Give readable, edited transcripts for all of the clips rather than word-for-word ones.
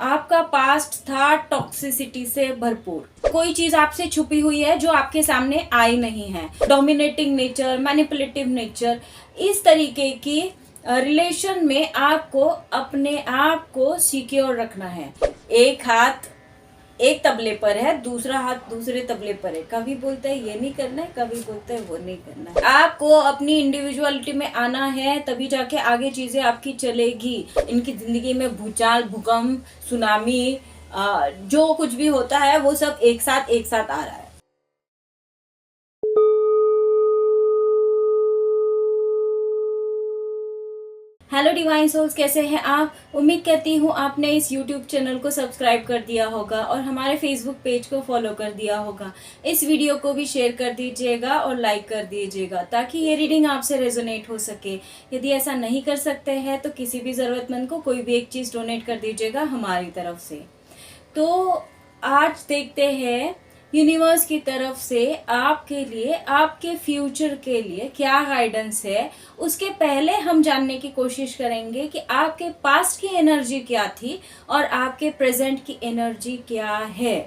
आपका पास्ट था टॉक्सिसिटी से भरपूर। कोई चीज आपसे छुपी हुई है जो आपके सामने आई नहीं है। डोमिनेटिंग नेचर, मैनिपुलेटिव नेचर, इस तरीके की रिलेशन में आपको अपने आप को सिक्योर रखना है। एक हाथ एक तबले पर है, दूसरा हाथ दूसरे तबले पर है। कभी बोलता है ये नहीं करना है, कभी बोलता है वो नहीं करना है। आपको अपनी इंडिविजुअलिटी में आना है, तभी जाके आगे चीजें आपकी चलेगी। इनकी जिंदगी में भूचाल, भूकंप, सुनामी, जो कुछ भी होता है वो सब एक साथ आ रहा है। हेलो डिवाइन सोल्स, कैसे हैं आप? उम्मीद करती हूँ आपने इस यूट्यूब चैनल को सब्सक्राइब कर दिया होगा और हमारे फेसबुक पेज को फॉलो कर दिया होगा। इस वीडियो को भी शेयर कर दीजिएगा और लाइक कर दीजिएगा ताकि ये रीडिंग आपसे रेजोनेट हो सके। यदि ऐसा नहीं कर सकते हैं तो किसी भी ज़रूरतमंद को कोई भी एक चीज़ डोनेट कर दीजिएगा हमारी तरफ से। तो आज देखते हैं यूनिवर्स की तरफ से आपके लिए, आपके फ्यूचर के लिए क्या गाइडेंस है। उसके पहले हम जानने की कोशिश करेंगे कि आपके पास्ट की एनर्जी क्या थी और आपके प्रेजेंट की एनर्जी क्या है,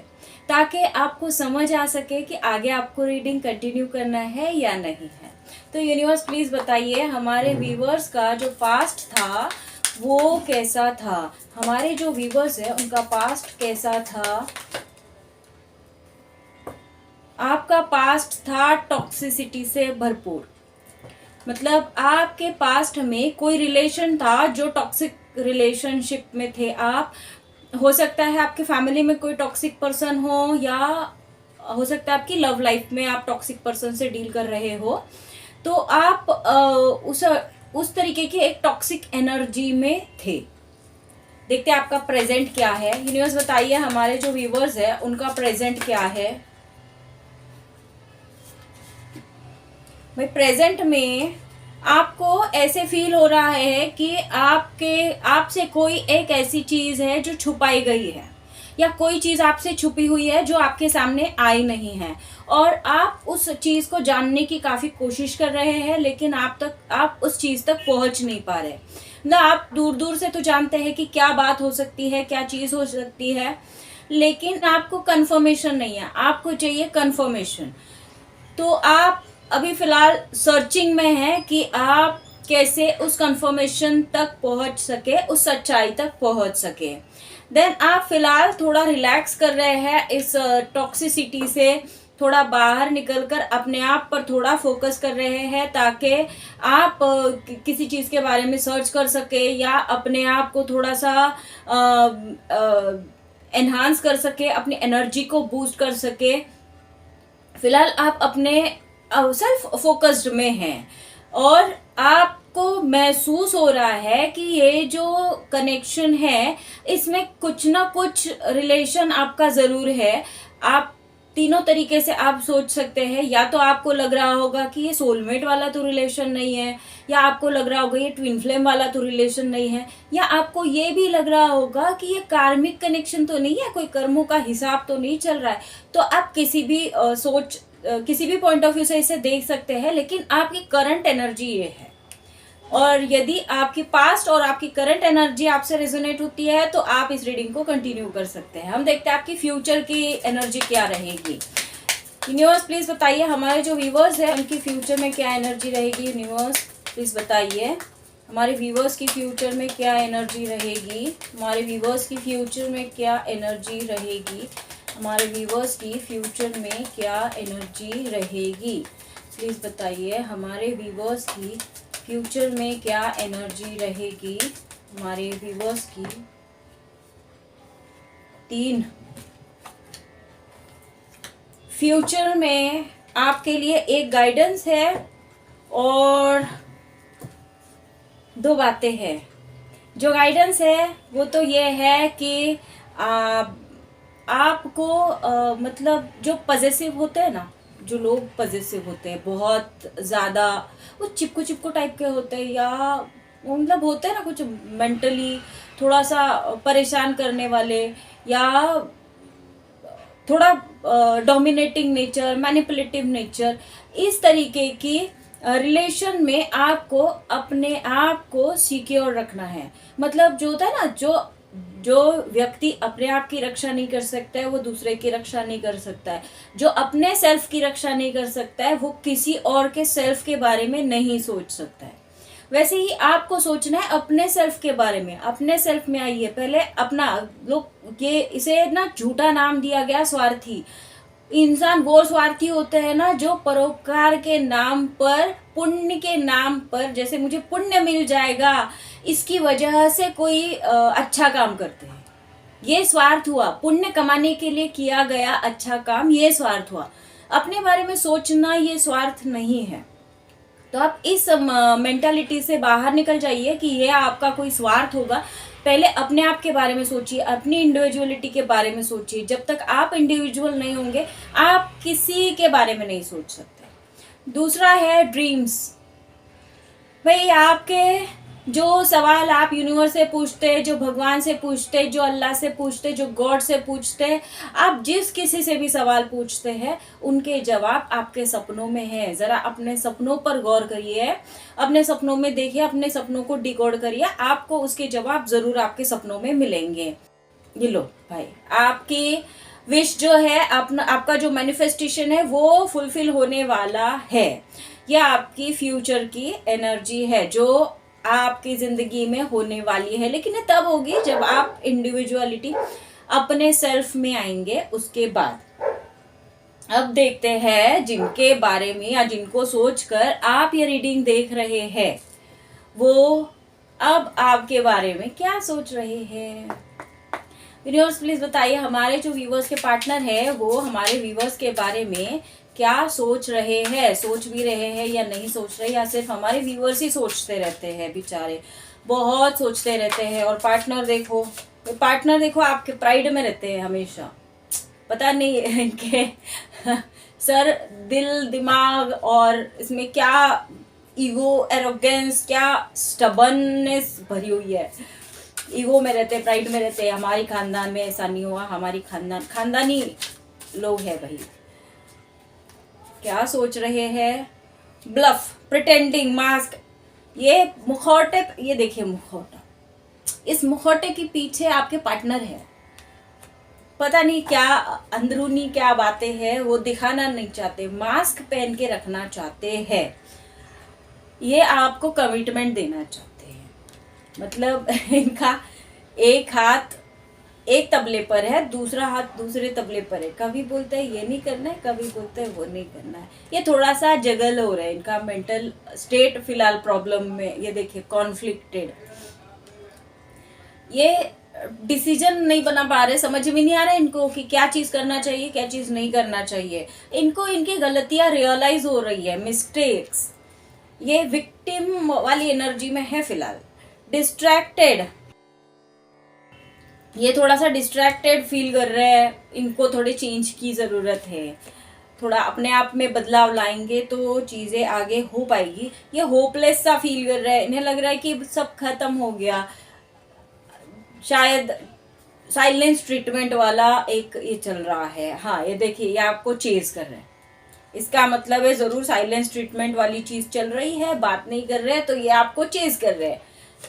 ताकि आपको समझ आ सके कि आगे आपको रीडिंग कंटिन्यू करना है या नहीं है। तो यूनिवर्स प्लीज बताइए हमारे व्यूवर्स का जो पास्ट था वो कैसा था। हमारे जो व्यूवर्स है उनका पास्ट कैसा था। आपका पास्ट था टॉक्सिसिटी से भरपूर। मतलब आपके पास्ट में कोई रिलेशन था जो टॉक्सिक रिलेशनशिप में थे आप। हो सकता है आपके फैमिली में कोई टॉक्सिक पर्सन हो, या हो सकता है आपकी लव लाइफ में आप टॉक्सिक पर्सन से डील कर रहे हो। तो आप उस तरीके की एक टॉक्सिक एनर्जी में थे। देखते हैं आपका प्रेजेंट क्या है। यूनिवर्स बताइए हमारे जो व्यूवर्स है उनका प्रेजेंट क्या है। भाई प्रेजेंट में आपको ऐसे फील हो रहा है कि आपसे कोई एक ऐसी चीज है जो छुपाई गई है, या कोई चीज आपसे छुपी हुई है जो आपके सामने आई नहीं है, और आप उस चीज को जानने की काफी कोशिश कर रहे हैं, लेकिन आप उस चीज तक पहुंच नहीं पा रहे। ना आप दूर दूर से तो जानते हैं कि क्या बात हो सकती है, क्या चीज हो सकती है, लेकिन आपको कंफर्मेशन नहीं है। आपको चाहिए कंफर्मेशन। तो आप अभी फिलहाल सर्चिंग में है कि आप कैसे उस कंफर्मेशन तक पहुंच सके, उस सच्चाई तक पहुंच सके। देन आप फिलहाल थोड़ा रिलैक्स कर रहे हैं इस टॉक्सिसिटी से, थोड़ा बाहर निकलकर अपने आप पर थोड़ा फोकस कर रहे हैं, ताकि आप किसी चीज़ के बारे में सर्च कर सके या अपने आप को थोड़ा सा एनहांस कर सके, अपनी एनर्जी को बूस्ट कर सके। फिलहाल आप अपने सेल्फ फोकस्ड में हैं और आपको महसूस हो रहा है कि ये जो कनेक्शन है इसमें कुछ ना कुछ रिलेशन आपका जरूर है। आप तीनों तरीके से आप सोच सकते हैं। या तो आपको लग रहा होगा कि ये सोलमेट वाला तो रिलेशन नहीं है, या आपको लग रहा होगा ये ट्विन फ्लेम वाला तो रिलेशन नहीं है, या आपको ये भी लग रहा होगा कि ये कार्मिक कनेक्शन तो नहीं है, कोई कर्मों का हिसाब तो नहीं चल रहा है। तो आप किसी भी पॉइंट ऑफ व्यू से इसे देख सकते हैं, लेकिन आपकी करंट एनर्जी ये है। और यदि आपकी पास्ट और आपकी करंट एनर्जी आपसे रेजोनेट होती है तो आप इस रीडिंग को कंटिन्यू कर सकते हैं। हम देखते हैं आपकी फ्यूचर की एनर्जी क्या रहेगी। यूनिवर्स प्लीज बताइए हमारे जो व्यूवर्स है उनकी फ्यूचर में क्या एनर्जी रहेगी। यूनिवर्स प्लीज बताइए हमारे व्यूवर्स की फ्यूचर में क्या एनर्जी रहेगी। हमारे व्यूवर्स की फ्यूचर में क्या एनर्जी रहेगी। हमारे व्यूवर्स की फ्यूचर में क्या एनर्जी रहेगी। प्लीज़ बताइए हमारे व्यूवर्स की फ्यूचर में क्या एनर्जी रहेगी। हमारे व्यूवर्स की 3 फ्यूचर में आपके लिए एक गाइडेंस है और 2 बातें हैं। जो गाइडेंस है वो तो ये है कि आपको मतलब जो पजेसिव होते हैं ना, जो लोग पजेसिव होते हैं बहुत ज़्यादा, वो चिपको टाइप के होते हैं, या मतलब होते हैं ना कुछ मेंटली थोड़ा सा परेशान करने वाले, या थोड़ा डोमिनेटिंग नेचर, मैनिपुलेटिव नेचर, इस तरीके की रिलेशन में आपको अपने आप को सिक्योर रखना है। मतलब जो होता है ना, जो जो व्यक्ति अपने आप की रक्षा नहीं कर सकता है वो दूसरे की रक्षा नहीं कर सकता है। जो अपने सेल्फ की रक्षा नहीं कर सकता है वो किसी और के सेल्फ के बारे में नहीं सोच सकता है। वैसे ही आपको सोचना है अपने सेल्फ के बारे में। अपने सेल्फ में आइए पहले अपना। लोग ये इसे ना झूठा नाम दिया गया स्वार्थी। इंसान वो स्वार्थी होते हैं ना जो परोपकार के नाम पर, पुण्य के नाम पर, जैसे मुझे पुण्य मिल जाएगा इसकी वजह से कोई अच्छा काम करते हैं, ये स्वार्थ हुआ। पुण्य कमाने के लिए किया गया अच्छा काम, ये स्वार्थ हुआ। अपने बारे में सोचना ये स्वार्थ नहीं है। तो आप इस मेंटालिटी से बाहर निकल जाइए कि ये आपका कोई स्वार्थ होगा। पहले अपने आप के बारे में सोचिए, अपनी इंडिविजुअलिटी के बारे में सोचिए। जब तक आप इंडिविजुअल नहीं होंगे आप किसी के बारे में नहीं सोच सकते। दूसरा है ड्रीम्स। भाई आपके जो सवाल आप यूनिवर्स से पूछते, जो भगवान से पूछते, जो अल्लाह से पूछते, जो गॉड से पूछते, आप जिस किसी से भी सवाल पूछते हैं उनके जवाब आपके सपनों में है। ज़रा अपने सपनों पर गौर करिए, अपने सपनों में देखिए, अपने सपनों को डिकोड करिए, आपको उसके जवाब ज़रूर आपके सपनों में मिलेंगे। ये लो भाई, आपकी विश जो है, आपका जो मैनिफेस्टेशन है वो फुलफिल होने वाला है। यह आपकी फ्यूचर की एनर्जी है जो आपकी जिंदगी में होने वाली है। लेकिन ये तब होगी जब आप इंडिविजुअलिटी अपने सेल्फ में आएंगे उसके बाद। अब देखते हैं जिनके बारे में या जिनको सोचकर आप ये रीडिंग देख रहे हैं वो अब आपके बारे में क्या सोच रहे हैं। यूनिवर्स प्लीज बताइए, हमारे जो व्यूवर्स के पार्टनर है वो हमारे व्यूवर्स के बारे में क्या सोच रहे हैं, सोच भी रहे हैं या नहीं सोच रहे, या सिर्फ हमारे व्यूवर्स ही सोचते रहते हैं। बेचारे बहुत सोचते रहते हैं। और पार्टनर देखो आपके प्राइड में रहते हैं हमेशा। पता नहीं इनके सर, दिल, दिमाग और इसमें क्या ईगो, एरोगेंस, क्या स्टबर्ननेस भरी हुई है। ईगो में रहते, प्राइड में रहते। हमारी खानदान में ऐसा नहीं हुआ, हमारी खानदानी लोग हैं भाई। क्या सोच रहे हैं? ब्लफ, प्रिटेंडिंग, मास्क, ये मुखौटे, ये देखिए मुखौटा, इस मुखौटे के पीछे आपके पार्टनर है। पता नहीं क्या अंदरूनी क्या बातें हैं, वो दिखाना नहीं चाहते, मास्क पहन के रखना चाहते हैं। ये आपको कमिटमेंट देना चाहते हैं। मतलब इनका एक हाथ एक तबले पर है, दूसरा हाथ दूसरे तबले पर है। कभी बोलते हैं ये नहीं करना है, कभी बोलते हैं वो नहीं करना है। ये थोड़ा सा जगल हो रहा है, इनका मेंटल स्टेट फिलहाल प्रॉब्लम में। ये देखिए कॉन्फ्लिक्टेड, ये डिसीजन नहीं बना पा रहे, समझ में नहीं आ रहा है इनको कि क्या चीज करना चाहिए, क्या चीज नहीं करना चाहिए। इनको इनकी गलतियां रियलाइज हो रही है, मिस्टेक्स। ये विक्टिम वाली एनर्जी में है फिलहाल। डिस्ट्रैक्टेड, ये थोड़ा सा डिस्ट्रैक्टेड फील कर रहे हैं। इनको थोड़ी चेंज की जरूरत है। थोड़ा अपने आप में बदलाव लाएंगे तो चीजें आगे हो पाएगी। ये होपलेस सा फील कर रहे हैं, इन्हें लग रहा है कि सब खत्म हो गया। शायद साइलेंस ट्रीटमेंट वाला एक ये चल रहा है। हाँ ये देखिए, ये आपको चेज कर रहे हैं। इसका मतलब है जरूर साइलेंस ट्रीटमेंट वाली चीज चल रही है, बात नहीं कर रहे हैं तो ये आपको चेज कर रहे हैं।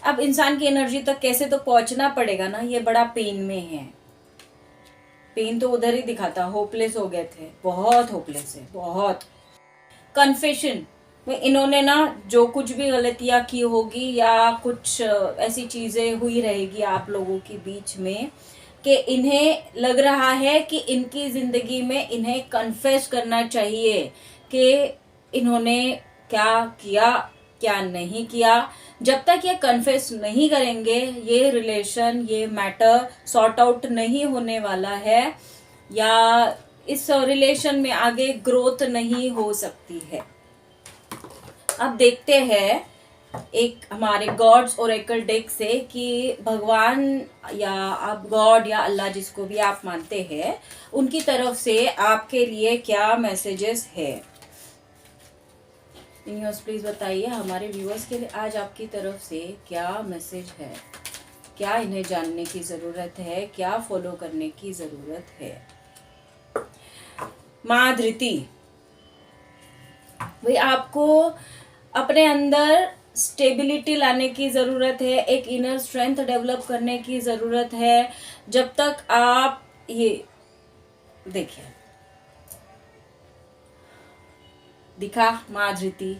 अब इंसान की एनर्जी तक कैसे तो पहुंचना पड़ेगा ना। ये बड़ा पेन में है, पेन तो उधर ही दिखाता। होपलेस हो गए थे, बहुत होपलेस है, बहुत। कन्फेशन में इन्होंने ना जो कुछ भी गलतियां की होगी या कुछ ऐसी चीजें हुई रहेगी आप लोगों के बीच में कि इन्हें लग रहा है कि इनकी जिंदगी में इन्हें कन्फेस करना चाहिए कि इन्होंने क्या किया क्या नहीं किया। जब तक ये कन्फेस नहीं करेंगे ये रिलेशन, ये मैटर सॉर्ट आउट नहीं होने वाला है, या इस रिलेशन में आगे ग्रोथ नहीं हो सकती है। अब देखते हैं एक हमारे गॉड्स ओरेकल डेक से कि भगवान या आप गॉड या अल्लाह जिसको भी आप मानते हैं उनकी तरफ से आपके लिए क्या मैसेजेस है। यूनिवर्स प्लीज बताइए हमारे व्यूअर्स के लिए आज आपकी तरफ से क्या मैसेज है, क्या इन्हें जानने की जरूरत है, क्या फॉलो करने की जरूरत है। माँ धृति, भाई आपको अपने अंदर स्टेबिलिटी लाने की ज़रूरत है, एक इनर स्ट्रेंथ डेवलप करने की ज़रूरत है। जब तक आप ये देखिए, दिखा माँ धृति,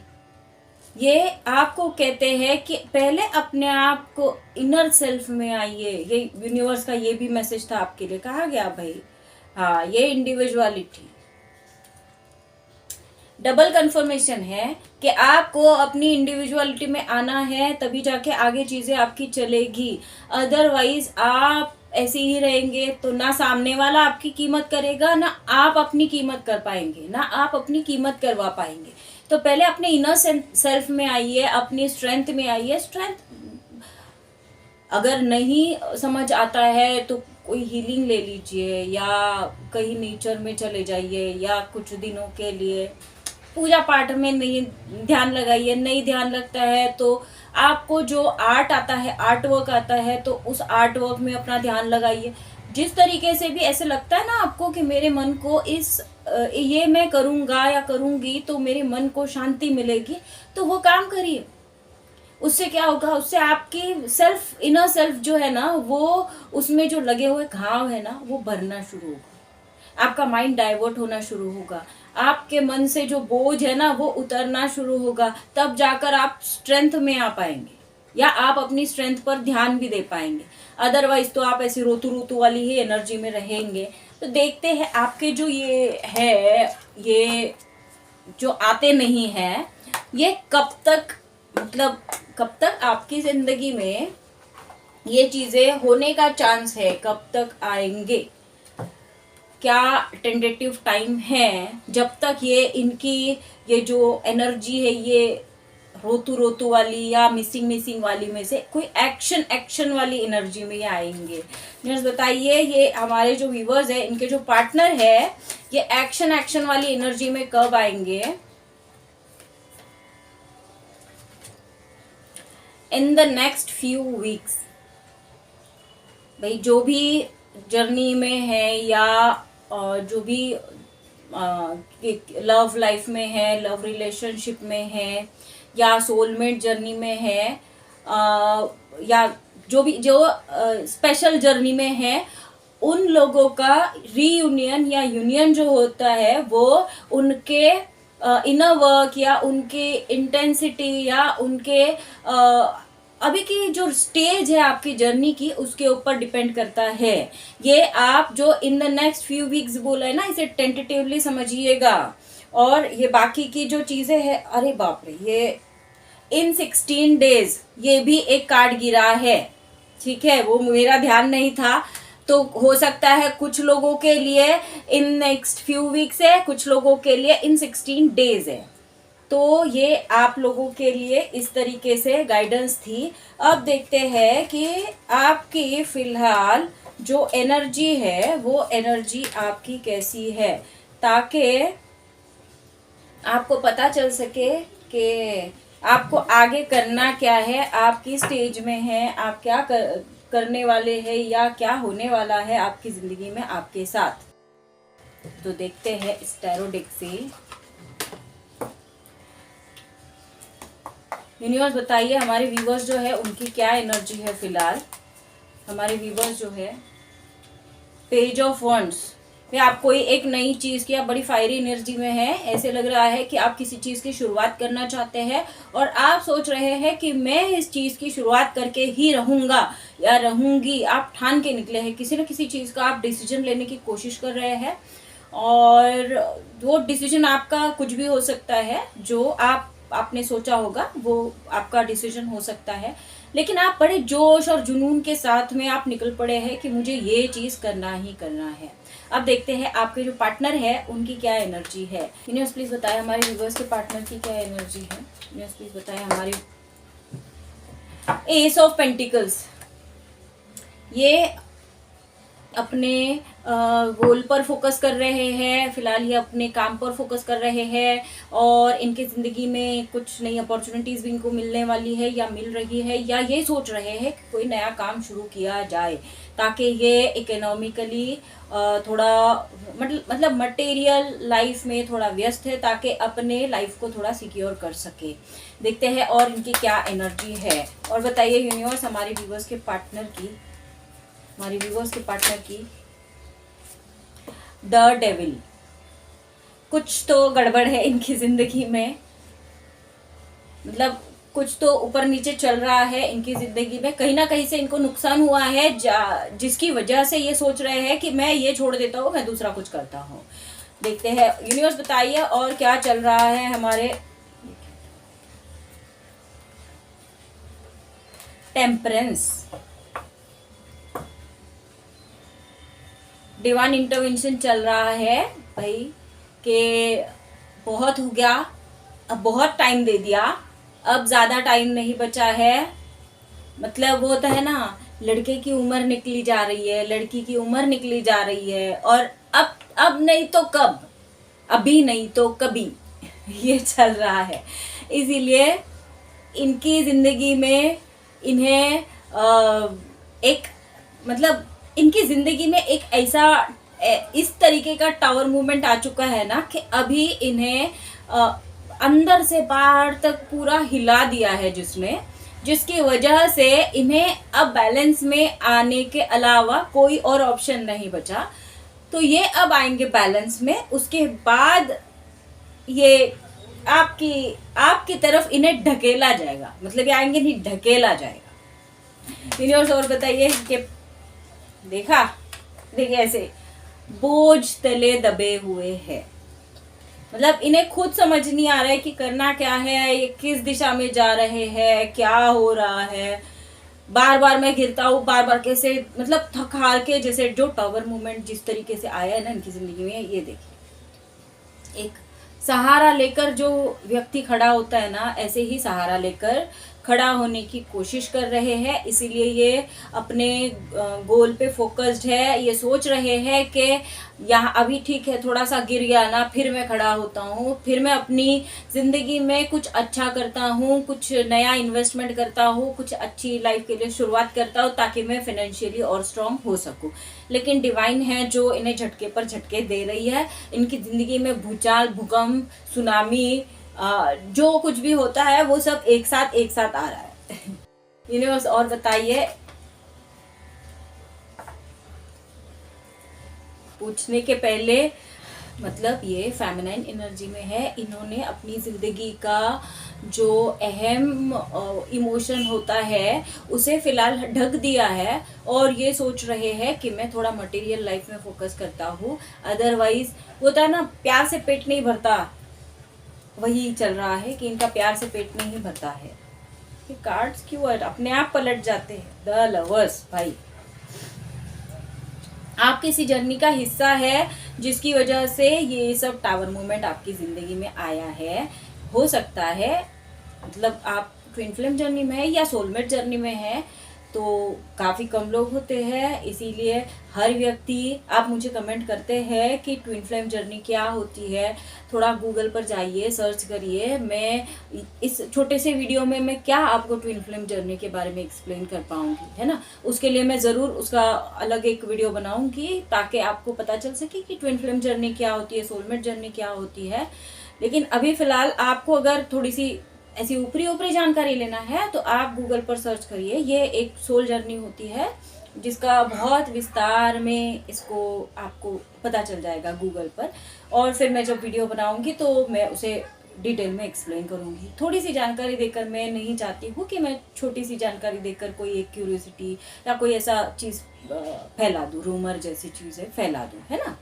ये आपको कहते हैं कि पहले अपने आप को इनर सेल्फ में आइए। ये यूनिवर्स का ये भी मैसेज था आपके लिए, कहा गया भाई। हाँ, ये इंडिविजुअलिटी डबल कंफर्मेशन है कि आपको अपनी इंडिविजुअलिटी में आना है, तभी जाके आगे चीजें आपकी चलेगी। अदरवाइज आप ऐसे ही रहेंगे तो ना सामने वाला आपकी कीमत करेगा, ना आप अपनी कीमत कर पाएंगे, ना आप अपनी कीमत करवा पाएंगे। तो पहले अपने इनर सेल्फ में आइए, अपनी स्ट्रेंथ में आइए। स्ट्रेंथ अगर नहीं समझ आता है तो कोई हीलिंग ले लीजिए, या कहीं नेचर में चले जाइए, या कुछ दिनों के लिए पूजा पाठ में नहीं ध्यान लगाइए। नहीं ध्यान लगता है तो आपको जो आर्ट आता है, आर्ट वर्क आता है, तो उस आर्ट वर्क में अपना ध्यान लगाइए। जिस तरीके से भी ऐसे लगता है ना आपको कि मेरे मन को ये मैं करूँगा या करूँगी तो मेरे मन को शांति मिलेगी, तो वो काम करिए। उससे क्या होगा, उससे आपकी सेल्फ, इनर सेल्फ जो है ना, वो उसमें जो लगे हुए घाव है ना, वो भरना शुरू होगा। आपका माइंड डाइवर्ट होना शुरू होगा, आपके मन से जो बोझ है ना वो उतरना शुरू होगा। तब जाकर आप स्ट्रेंथ में आ पाएंगे, या आप अपनी स्ट्रेंथ पर ध्यान भी दे पाएंगे। अदरवाइज तो आप ऐसी रोतू रोतू वाली ही एनर्जी में रहेंगे। तो देखते हैं आपके जो ये है, ये जो आते नहीं है, ये कब तक, मतलब कब तक आपकी जिंदगी में ये चीजें होने का चांस है, कब तक आएंगे, क्या टेंटेटिव टाइम है। जब तक ये इनकी ये जो एनर्जी है, ये रोतू रोतू वाली या मिसिंग वाली में से कोई एक्शन वाली एनर्जी में ये आएंगे। जस्ट बताइए, ये हमारे जो व्यूअर्स है, इनके जो पार्टनर है, ये एक्शन वाली एनर्जी में कब आएंगे? In the next few weeks. भाई जो भी जर्नी में है, या जो भी लव लाइफ में है, लव रिलेशनशिप में है, या सोलमेट जर्नी में है, या जो भी जो स्पेशल जर्नी में है, उन लोगों का रीयूनियन या यूनियन जो होता है, वो उनके इनर वर्क या उनके इंटेंसिटी या उनके अभी की जो स्टेज है आपकी जर्नी की, उसके ऊपर डिपेंड करता है। ये आप जो in the next few weeks बोला है ना, इसे टेंटेटिवली समझिएगा। और ये बाकी की जो चीजें हैं, अरे बाप रे, ये इन 16 डेज ये भी एक कार्ड गिरा है, ठीक है, वो मेरा ध्यान नहीं था। तो हो सकता है कुछ लोगों के लिए इन नेक्स्ट फ्यू वीक्स है, कुछ लोगों के लिए इन 16 डेज है। तो ये आप लोगों के लिए इस तरीके से गाइडेंस थी। अब देखते हैं कि आपकी फिलहाल जो एनर्जी है, वो एनर्जी आपकी कैसी है, ताकि आपको पता चल सके कि आपको आगे करना क्या है, आप किस स्टेज में हैं, आप क्या करने वाले हैं, या क्या होने वाला है आपकी जिंदगी में आपके साथ। तो देखते हैं इस टैरो डेक से। यूनिवर्स बताइए हमारे व्यूवर्स जो है उनकी क्या एनर्जी है फिलहाल। हमारे व्यूवर्स जो है, पेज ऑफ वॉन्ड्स, आप कोई एक नई चीज की, आप बड़ी फायरी एनर्जी में है। ऐसे लग रहा है कि आप किसी चीज की शुरुआत करना चाहते हैं, और आप सोच रहे हैं कि मैं इस चीज की शुरुआत करके ही रहूंगा या रहूंगी। आप ठान के निकले हैं, किसी न किसी चीज का आप डिसीजन लेने की कोशिश कर रहे हैं, और वो डिसीजन आपका कुछ भी हो सकता है। जो आपने सोचा होगा वो आपका डिसीजन हो सकता है, लेकिन आप बड़े जोश और जुनून के साथ में आप निकल पड़े हैं कि मुझे ये चीज करना ही करना है। अब देखते हैं आपके जो पार्टनर है उनकी क्या एनर्जी है। यूनिवर्स प्लीज बताएं हमारे व्यूअर्स के पार्टनर की क्या एनर्जी है। यूनिवर्स प्लीज बताएं हमारे एस ऑफ पेंटिकल्स, ये अपने गोल पर फोकस कर रहे हैं, फिलहाल ये अपने काम पर फोकस कर रहे हैं और इनके ज़िंदगी में कुछ नई अपॉर्चुनिटीज़ भी इनको मिलने वाली है या मिल रही है, या ये सोच रहे हैं कि कोई नया काम शुरू किया जाए ताकि ये इकोनॉमिकली थोड़ा मतलब मटेरियल लाइफ में थोड़ा व्यस्त है ताकि अपने लाइफ को थोड़ा सिक्योर कर सके। देखते हैं और इनकी क्या एनर्जी है। और बताइए यूनिवर्स हमारे व्यूवर्स के पार्टनर की द डेविल, कुछ तो गड़बड़ है इनकी जिंदगी में, मतलब कुछ तो ऊपर नीचे चल रहा है इनकी जिंदगी में, कहीं ना कहीं से इनको नुकसान हुआ है जिसकी वजह से ये सोच रहे हैं कि मैं ये छोड़ देता हूँ, मैं दूसरा कुछ करता हूँ। देखते हैं यूनिवर्स बताइए और क्या चल रहा है हमारे टेम्परेंस। डिवाइन इंटरवेंशन चल रहा है भाई कि बहुत हो गया, अब बहुत टाइम दे दिया, अब ज़्यादा टाइम नहीं बचा है। मतलब वो होता है ना, लड़के की उम्र निकली जा रही है, लड़की की उम्र निकली जा रही है और अब नहीं तो कब, अभी नहीं तो कभी ये चल रहा है। इसीलिए इनकी ज़िंदगी में इन्हें एक मतलब इनकी ज़िंदगी में एक ऐसा इस तरीके का टावर मूवमेंट आ चुका है ना कि अभी इन्हें अंदर से बाहर तक पूरा हिला दिया है जिसकी वजह से इन्हें अब बैलेंस में आने के अलावा कोई और ऑप्शन नहीं बचा। तो ये अब आएंगे बैलेंस में, उसके बाद ये आपकी तरफ इन्हें ढकेला जाएगा, मतलब ये आएंगे नहीं, ढकेला जाएगा। यूनिवर्स और बताइए कि देखिए ऐसे बोझ तले दबे हुए हैं, मतलब इन्हें खुद समझ नहीं आ रहा है कि करना क्या है, ये किस दिशा में जा रहे हैं, क्या हो रहा है। बार बार मैं गिरता हूँ, बार बार कैसे, मतलब थक हार के, जैसे जो टावर मूवमेंट जिस तरीके से आया है ना इनकी जिंदगी में, ये देखिए एक सहारा लेकर जो व्यक्ति खड़ा होता है ना, ऐसे ही सहारा लेकर खड़ा होने की कोशिश कर रहे हैं। इसीलिए ये अपने गोल पे फोकस्ड है, ये सोच रहे हैं कि यहाँ अभी ठीक है, थोड़ा सा गिर गया ना, फिर मैं खड़ा होता हूँ, फिर मैं अपनी ज़िंदगी में कुछ अच्छा करता हूँ, कुछ नया इन्वेस्टमेंट करता हूँ, कुछ अच्छी लाइफ के लिए शुरुआत करता हूँ ताकि मैं फाइनेंशियली और स्ट्रांग हो सकूँ। लेकिन डिवाइन है जो इन्हें झटके पर झटके दे रही है। इनकी ज़िंदगी में भूचाल, भूकंप, सुनामी, जो कुछ भी होता है वो सब एक साथ आ रहा है। यूनिवर्स और बताइए, पूछने के पहले, मतलब ये फेमिनाइन एनर्जी में है, इन्होंने अपनी जिंदगी का जो अहम इमोशन होता है उसे फिलहाल ढक दिया है और ये सोच रहे हैं कि मैं थोड़ा मटेरियल लाइफ में फोकस करता हूँ। अदरवाइज होता है ना, प्यार से पेट नहीं भरता, वही चल रहा है कि इनका प्यार से पेट नहीं भरता है। ये कार्ड्स क्यों अपने आप पलट जाते हैं। द लवर्स भाई, आप किसी जर्नी का हिस्सा है जिसकी वजह से ये सब टावर मूवमेंट आपकी जिंदगी में आया है। हो सकता है मतलब आप ट्विन फ्लेम जर्नी में है या सोलमेट जर्नी में है, तो काफ़ी कम लोग होते हैं। इसीलिए हर व्यक्ति, आप मुझे कमेंट करते हैं कि ट्विन फ्लेम जर्नी क्या होती है, थोड़ा गूगल पर जाइए, सर्च करिए। मैं इस छोटे से वीडियो में मैं क्या आपको ट्विन फ्लेम जर्नी के बारे में एक्सप्लेन कर पाऊंगी, है ना। उसके लिए मैं ज़रूर उसका अलग एक वीडियो बनाऊंगी ताकि आपको पता चल सके कि ट्विन फ्लेम जर्नी क्या होती है, सोलमेट जर्नी क्या होती है। लेकिन अभी फ़िलहाल आपको अगर थोड़ी सी ऐसी ऊपरी जानकारी लेना है तो आप गूगल पर सर्च करिए। ये एक सोल जर्नी होती है जिसका बहुत विस्तार में इसको आपको पता चल जाएगा गूगल पर, और फिर मैं जब वीडियो बनाऊंगी तो मैं उसे डिटेल में एक्सप्लेन करूंगी। थोड़ी सी जानकारी देकर, मैं नहीं चाहती हूँ कि मैं छोटी सी जानकारी देकर कोई एक क्यूरियोसिटी या कोई ऐसा चीज़ फैला दूँ, रूमर जैसी चीज़ें फैला दूँ, है ना।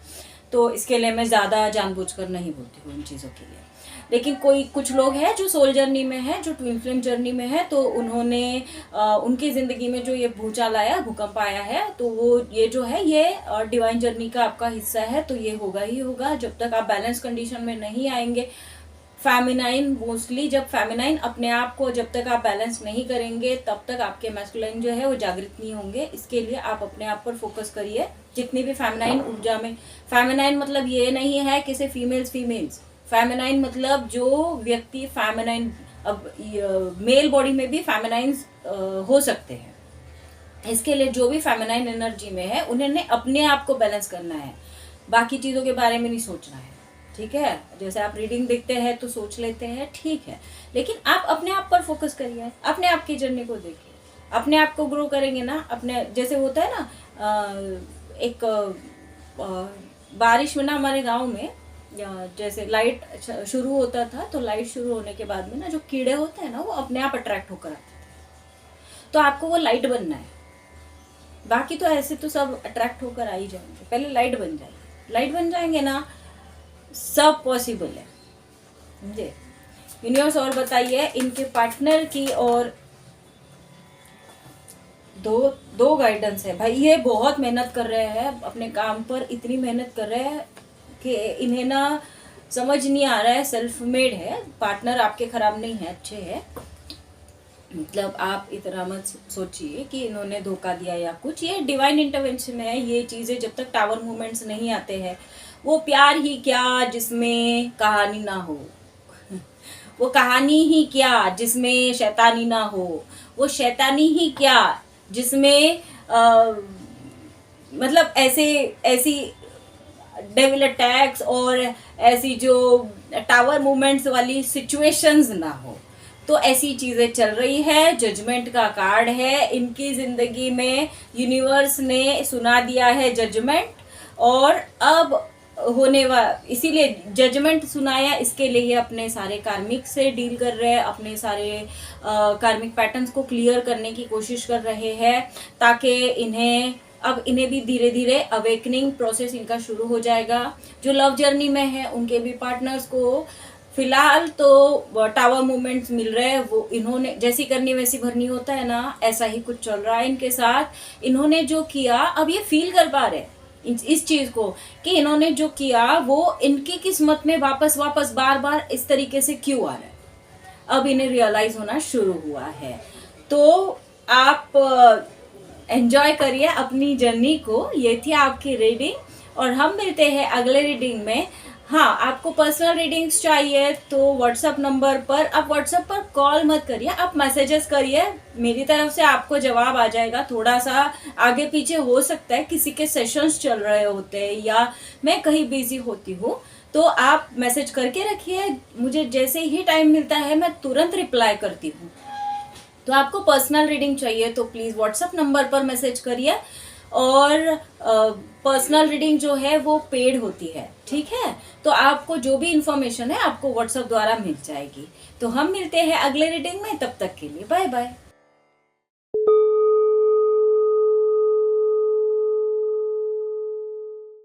तो इसके लिए मैं ज़्यादा जानबूझकर नहीं बोलती हूँ इन चीज़ों के लिए। लेकिन कुछ लोग हैं जो सोल जर्नी में है, जो ट्विन फ्लेम जर्नी में है, तो उन्होंने उनकी ज़िंदगी में जो ये भूचाल आया, भूकंप आया है, तो वो ये जो है ये डिवाइन जर्नी का आपका हिस्सा है। तो ये होगा ही होगा, जब तक आप बैलेंस कंडीशन में नहीं आएंगे फेमिनाइन मोस्टली, जब फेमिनाइन अपने आप को जब तक आप बैलेंस नहीं करेंगे तब तक आपके मैस्कुलाइन जो है वो जागृत नहीं होंगे। इसके लिए आप अपने आप पर फोकस करिए। जितनी भी फेमिनाइन ऊर्जा में, फेमिनाइन मतलब ये नहीं है कि सिर्फ फीमेल्स, फेमिनाइन मतलब जो व्यक्ति फेमिनाइन, अब मेल बॉडी में भी फेमिनाइंस हो सकते हैं। इसके लिए जो भी फेमिनाइन एनर्जी में है उन्हें अपने आप को बैलेंस करना है, बाकी चीज़ों के बारे में नहीं सोचना है, ठीक है। जैसे आप रीडिंग देखते हैं तो सोच लेते हैं, ठीक है, लेकिन आप अपने आप पर फोकस करिए, अपने आप की जर्नी को देखिए, अपने आप को ग्रो करेंगे ना। अपने जैसे होता है ना, एक बारिश में ना हमारे गांव में जैसे लाइट शुरू होता था तो लाइट शुरू होने के बाद में ना जो कीड़े होते हैं ना वो अपने आप अट्रैक्ट होकर आते थे। तो आपको वो लाइट बनना है, बाकी तो ऐसे तो सब अट्रैक्ट होकर आ ही जाएंगे, पहले लाइट बन जाएगी। लाइट बन जाएंगे ना, सब पॉसिबल है। समझे? यूनिवर्स और बताइए इनके पार्टनर की और दो गाइडेंस है। भाई ये बहुत मेहनत कर रहे हैं अपने काम पर, इतनी मेहनत कर रहे हैं कि इन्हें ना समझ नहीं आ रहा है। सेल्फ मेड है पार्टनर, आपके खराब नहीं है, अच्छे है। मतलब आप इतना मत सोचिए कि इन्होंने धोखा दिया या कुछ, ये डिवाइन इंटरवेंशन है। ये चीजें जब तक टावर मूवमेंट्स नहीं आते हैं, वो प्यार ही क्या जिसमें कहानी ना हो, वो कहानी ही क्या जिसमें शैतानी ना हो, वो शैतानी ही क्या जिसमें मतलब ऐसी डेविल अटैक्स और ऐसी जो टावर मूवमेंट्स वाली सिचुएशंस ना हो। तो ऐसी चीजें चल रही है। जजमेंट का कार्ड है इनकी जिंदगी में, यूनिवर्स ने सुना दिया है जजमेंट, और अब होने वाला, इसीलिए जजमेंट सुनाया, इसके लिए अपने सारे कार्मिक से डील कर रहे हैं, अपने सारे कार्मिक पैटर्न्स को क्लियर करने की कोशिश कर रहे हैं, ताकि इन्हें भी धीरे धीरे अवेकनिंग प्रोसेस इनका शुरू हो जाएगा। जो लव जर्नी में है उनके भी पार्टनर्स को फिलहाल तो टावर मूवमेंट्स मिल रहे हैं। वो इन्होंने जैसी करनी वैसी भरनी होता है ना, ऐसा ही कुछ चल रहा है इनके साथ। इन्होंने जो किया अब ये फील कर पा रहे हैं इस चीज को कि इन्होंने जो किया वो इनकी किस्मत में वापस बार बार इस तरीके से क्यों आ रहा है, अब इन्हें रियलाइज होना शुरू हुआ है। तो आप एंजॉय करिए अपनी जर्नी को। ये थी आपकी रीडिंग और हम मिलते हैं अगले रीडिंग में। हाँ, आपको पर्सनल रीडिंग्स चाहिए तो व्हाट्सएप नंबर पर, आप व्हाट्सएप पर कॉल मत करिए, आप मैसेजेस करिए, मेरी तरफ से आपको जवाब आ जाएगा। थोड़ा सा आगे पीछे हो सकता है, किसी के सेशंस चल रहे होते हैं या मैं कहीं बिजी होती हूँ, तो आप मैसेज करके रखिए, मुझे जैसे ही टाइम मिलता है मैं तुरंत रिप्लाई करती हूँ। तो आपको पर्सनल रीडिंग चाहिए तो प्लीज़ व्हाट्सएप नंबर पर मैसेज करिए, और पर्सनल रीडिंग जो है वो पेड होती है, ठीक है। तो आपको जो भी इंफॉर्मेशन है आपको व्हाट्सएप द्वारा मिल जाएगी। तो हम मिलते हैं अगले रीडिंग में, तब तक के लिए बाय बाय।